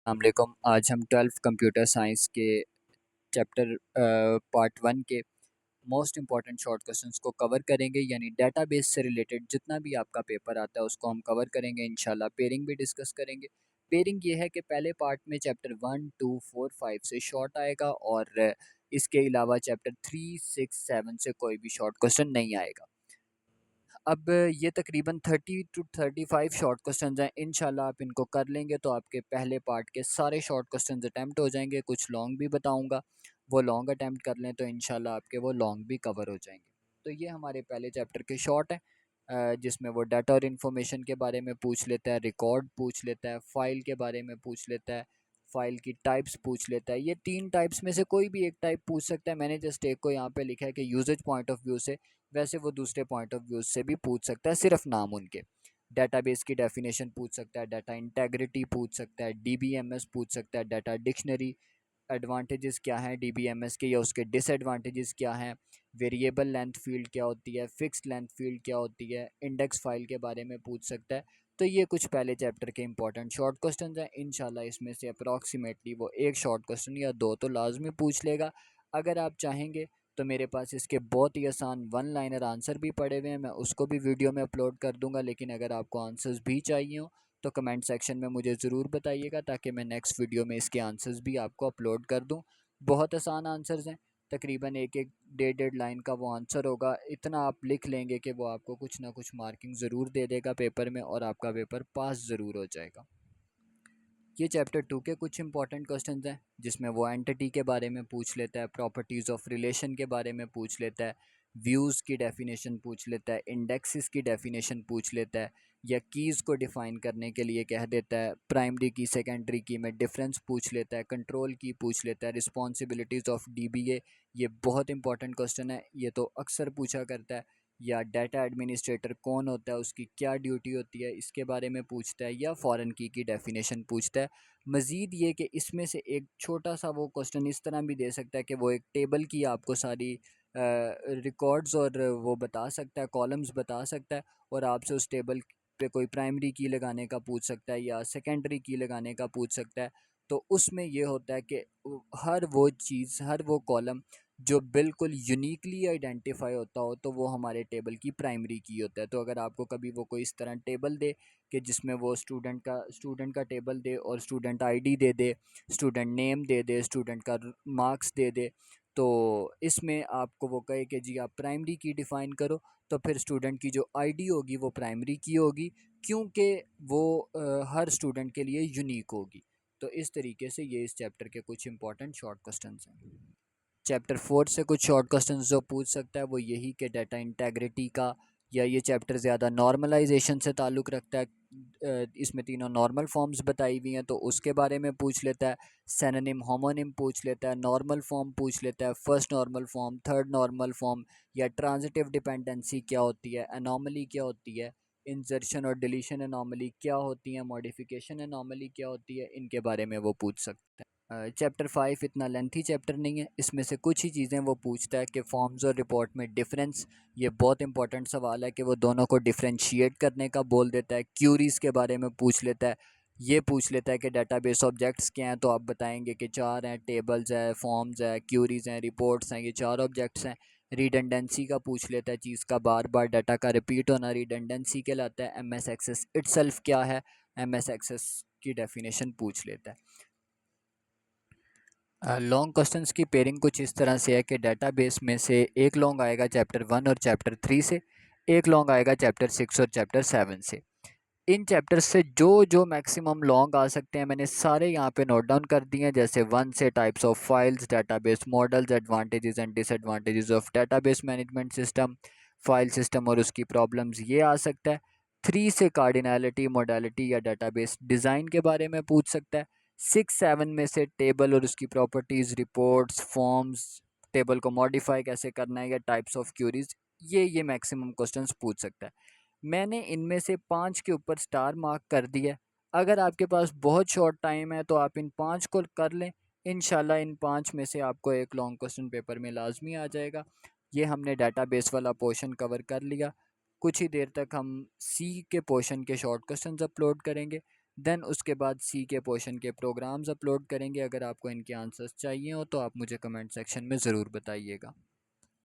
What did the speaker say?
अस्सलामुअलैकुम। आज हम 12th कंप्यूटर साइंस के चैप्टर पार्ट 1 के मोस्ट इम्पॉर्टेंट शॉर्ट क्वेश्चंस को कवर करेंगे, यानी डेटाबेस से रिलेटेड जितना भी आपका पेपर आता है उसको हम कवर करेंगे। इंशाल्लाह पेयरिंग भी डिस्कस करेंगे। पेयरिंग ये है कि पहले पार्ट में चैप्टर 1, 2, 4, 5 से शॉर्ट आएगा और इसके अलावा चैप्टर 3, 6, 7 से कोई भी शॉर्ट क्वेश्चन नहीं आएगा। अब ये तकरीबन 30 to 35 शॉर्ट क्वेश्चंस हैं। इंशाल्लाह आप इनको कर लेंगे तो आपके पहले पार्ट के सारे शॉर्ट क्वेश्चंस अटैम्प्ट हो जाएंगे। कुछ लॉन्ग भी बताऊंगा, वो लॉन्ग अटैम्प्ट कर लें तो इंशाल्लाह आपके वो लॉन्ग भी कवर हो जाएंगे। तो ये हमारे पहले चैप्टर के शॉर्ट हैं, जिसमें वो डाटा और इन्फॉर्मेशन के बारे में पूछ लेता है, रिकॉर्ड पूछ लेता है, फ़ाइल के बारे में पूछ लेता है, फ़ाइल की टाइप्स पूछ लेता है। ये 3 टाइप्स में से कोई भी एक टाइप पूछ सकता है। मैंने जस्ट एक को यहाँ पे लिखा है कि यूजेज पॉइंट ऑफ व्यू से, वैसे वो दूसरे पॉइंट ऑफ व्यू से भी पूछ सकता है, सिर्फ नाम उनके। डाटाबेस की डेफिनेशन पूछ सकता है, डाटा इंटेग्रिटी पूछ सकता है, डीबीएमएस पूछ सकता है, डाटा डिक्शनरी एडवांटेजेस क्या हैं डीबीएमएस के या उसके डिसएडवांटेजेस क्या हैं, वेरिएबल लेंथ फील्ड क्या होती है, फिक्स्ड लेंथ फील्ड क्या होती है, इंडेक्स फाइल के बारे में पूछ सकता है। तो ये कुछ पहले चैप्टर के इंपॉर्टेंट शॉर्ट क्वेश्चंस हैं। इंशाल्लाह इसमें से अप्रॉक्सीमेटली वो एक शॉर्ट क्वेश्चन या दो तो लाजमी पूछ लेगा। अगर आप चाहेंगे तो मेरे पास इसके बहुत ही आसान वन लाइनर आंसर भी पड़े हुए हैं, मैं उसको भी वीडियो में अपलोड कर दूंगा। लेकिन अगर आपको आंसर्स भी चाहिए हो तो कमेंट सेक्शन में मुझे ज़रूर बताइएगा, ताकि मैं नेक्स्ट वीडियो में इसके आंसर्स भी आपको अपलोड कर दूं। बहुत आसान आंसर्स हैं, तकरीबन एक एक डेढ़ डेढ़ लाइन का वो आंसर होगा। इतना आप लिख लेंगे कि वो आपको कुछ ना कुछ मार्किंग ज़रूर दे देगा पेपर में और आपका पेपर पास ज़रूर हो जाएगा। ये चैप्टर 2 के कुछ इंपॉर्टेंट क्वेश्चंस हैं, जिसमें वो एंटिटी के बारे में पूछ लेता है, प्रॉपर्टीज़ ऑफ रिलेशन के बारे में पूछ लेता है, व्यूज़ की डेफिनेशन पूछ लेता है, इंडेक्सेस की डेफिनेशन पूछ लेता है, या कीज़ को डिफ़ाइन करने के लिए कह देता है, प्राइमरी की सेकेंडरी की में डिफरेंस पूछ लेता है, कंट्रोल की पूछ लेता है, रिस्पॉन्सिबिलिटीज़ ऑफ डीबीए, ये बहुत इंपॉर्टेंट क्वेश्चन है, ये तो अक्सर पूछा करता है। या डाटा एडमिनिस्ट्रेटर कौन होता है, उसकी क्या ड्यूटी होती है, इसके बारे में पूछता है, या फ़ॉरेन की डेफिनेशन पूछता है। मज़ीद ये कि इसमें से एक छोटा सा वो क्वेश्चन इस तरह भी दे सकता है कि वो एक टेबल की आपको सारी रिकॉर्ड्स और वो बता सकता है, कॉलम्स बता सकता है, और आपसे उस टेबल पे कोई प्राइमरी की लगाने का पूछ सकता है या सेकेंडरी की लगाने का पूछ सकता है। तो उसमें ये होता है कि हर वो चीज़, हर वो कॉलम जो बिल्कुल यूनिकली आइडेंटिफाई होता हो तो वो हमारे टेबल की प्राइमरी की होता है। तो अगर आपको कभी वो कोई इस तरह टेबल दे कि जिसमें वो स्टूडेंट का टेबल दे और स्टूडेंट आईडी दे दे, स्टूडेंट नेम दे दे, स्टूडेंट का मार्क्स दे दे, तो इसमें आपको वो कहे कि जी आप प्राइमरी की डिफ़ाइन करो, तो फिर स्टूडेंट की जो आईडी होगी वो प्राइमरी की होगी, क्योंकि वो हर स्टूडेंट के लिए यूनिक होगी। तो इस तरीके से ये इस चैप्टर के कुछ इंपॉर्टेंट शॉर्ट क्वेश्चंस हैं। चैप्टर 4 से कुछ शॉर्ट क्वेश्चंस जो पूछ सकता है वो यही कि डाटा इंटेग्रिटी का, या ये चैप्टर ज़्यादा नॉर्मलाइजेशन से ताल्लुक़ रखता है। इसमें तीनों नॉर्मल फॉर्म्स बताई हुई हैं तो उसके बारे में पूछ लेता है, सिनोनिम होमोनिम पूछ लेता है, नॉर्मल फॉर्म पूछ लेता है, first normal form, third normal form, या ट्रांजिटिव डिपेंडेंसी क्या होती है, एनॉमली क्या होती है, इंसर्शन और डिलीशन एनॉमली क्या होती है, मॉडिफिकेशन एनॉमली क्या होती है, इनके बारे में वो पूछ सकता है। चैप्टर 5 इतना लेंथी चैप्टर नहीं है, इसमें से कुछ ही चीज़ें वो पूछता है कि फॉर्म्स और रिपोर्ट में डिफरेंस, ये बहुत इंपॉर्टेंट सवाल है कि वो दोनों को डिफ्रेंशिएट करने का बोल देता है। क्यूरीज़ के बारे में पूछ लेता है, ये पूछ लेता है कि डाटाबेस ऑब्जेक्ट्स क्या हैं, तो आप बताएंगे कि 4 हैं, टेबल्स है, फॉर्म्स है, क्यूरीज़ हैं, रिपोर्ट्स हैं, ये 4 ऑब्जेक्ट्स हैं। रिडंडेंसी का पूछ लेता है, चीज़ का बार बार डाटा का रिपीट होना रिडंडेंसी कहलाता है। एम एस एक्सेस इटसेल्फ क्या है, एम एस एक्सेस की डेफिनेशन पूछ लेता है। लॉन्ग क्वेश्चंस की पेयरिंग कुछ इस तरह से है कि डेटाबेस में से एक लॉन्ग आएगा चैप्टर 1 और चैप्टर 3 से, एक लॉन्ग आएगा चैप्टर 6 और चैप्टर 7 से। इन चैप्टर्स से जो जो मैक्सिमम लॉन्ग आ सकते हैं मैंने सारे यहाँ पे नोट डाउन कर दिए हैं। जैसे 1 से types of files, database models, advantages and disadvantages of database management system, file system और उसकी प्रॉब्लम्स, ये आ सकता है। 3 से कार्डिनैलिटी, मोडालिटी या डेटाबेस डिज़ाइन के बारे में पूछ सकता है। 6, 7 में से टेबल और उसकी प्रॉपर्टीज़, रिपोर्ट्स, फॉर्म्स, टेबल को मॉडिफाई कैसे करना है, या टाइप्स ऑफ क्यूरीज, ये मैक्सिमम क्वेश्चंस पूछ सकता है। मैंने इनमें से 5 के ऊपर स्टार मार्क कर दिया। अगर आपके पास बहुत शॉर्ट टाइम है तो आप इन 5 को कर लें। इंशाल्लाह इन 5 में से आपको एक लॉन्ग क्वेश्चन पेपर में लाजमी आ जाएगा। ये हमने डाटाबेस वाला पोर्शन कवर कर लिया। कुछ ही देर तक हम सी के पोर्शन के शॉर्ट क्वेश्चंस अपलोड करेंगे। देन उसके बाद सी के पोर्शन के प्रोग्राम्स अपलोड करेंगे। अगर आपको इनके आंसर्स चाहिए हो तो आप मुझे कमेंट सेक्शन में ज़रूर बताइएगा।